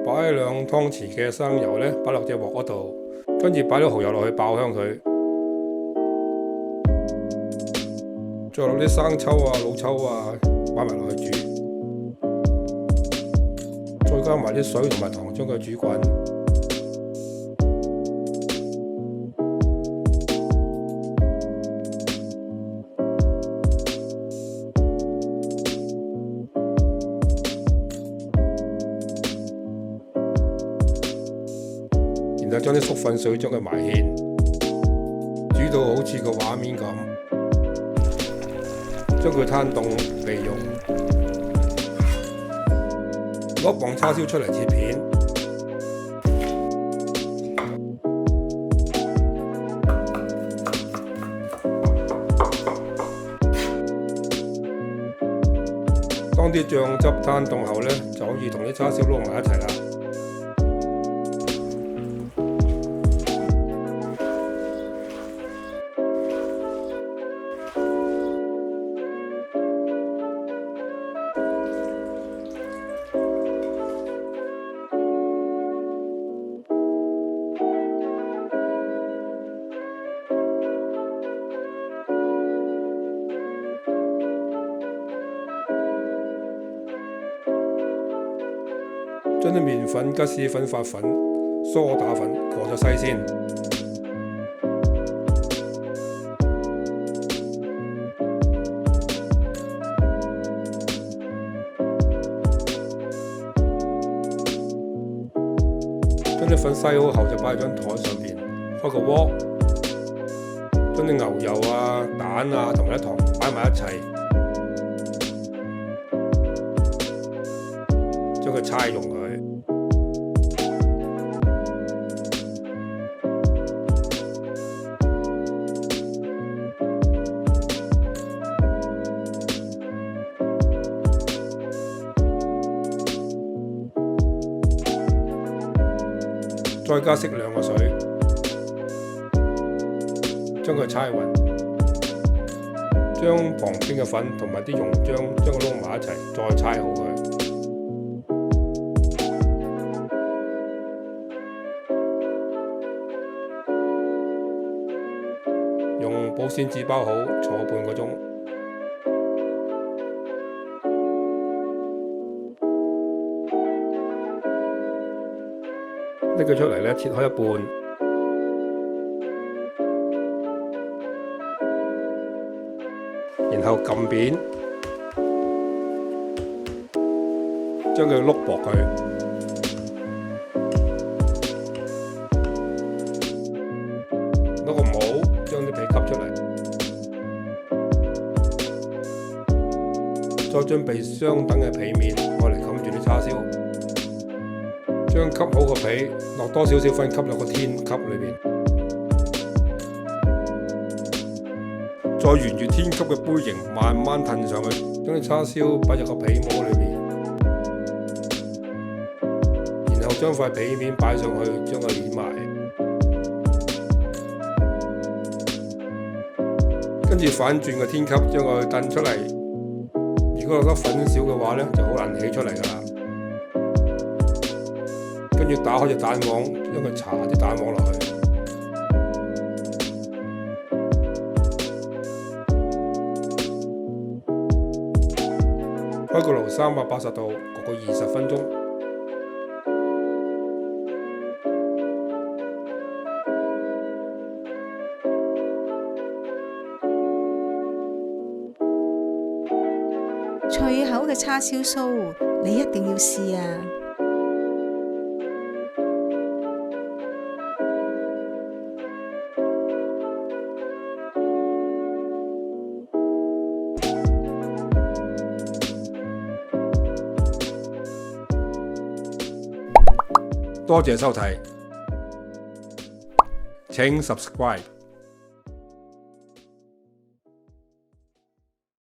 擺2湯匙嘅生油呢，擺落隻鑊嗰度，跟住擺啲蠔油落去爆香佢，再落啲生抽啊、老抽啊，擺埋落去煮，再加埋啲水同埋糖將佢煮滾。然後將啲粟粉水將佢埋芡，煮到好似個畫面咁，將佢攤凍備用。攞磅叉燒出嚟切片，當啲醬汁攤凍後呢，就可以同啲叉燒撈埋一齊啦。將啲麵粉、吉士粉、發粉、梳打粉過咗篩先，將啲粉篩好後就擺喺張台上邊，開個鍋，將啲牛油啊、蛋啊同埋啲糖擺埋一齊。將佢搓溶佢，再加適量嘅水，將佢搓勻，將旁邊嘅粉同埋啲溶漿將佢撈埋一齊，再搓好佢。用保鮮紙包好，坐半個鐘。拎佢出嚟呢，切開一半，然後撳扁，將佢碌薄佢。攞個帽將啲皮吸出嚟，再準備相等嘅皮面，攞嚟冚住啲叉燒。將吸好個皮落多少少粉，吸落個天級裏邊，再沿住天級嘅杯形慢慢褪上去，將啲叉燒擺入個皮膜裏面，然後將塊皮面擺上去，將佢攣埋。跟住反轉個天級，將佢燉出嚟。如果落得粉少嘅話呢，就好難起出嚟㗎啦。跟住打開隻蛋黃，將佢搽啲蛋黃落去。開個爐380度，焗個20分鐘。脆口嘅叉燒酥，你一定要試啊！多謝收睇，請 subscribe。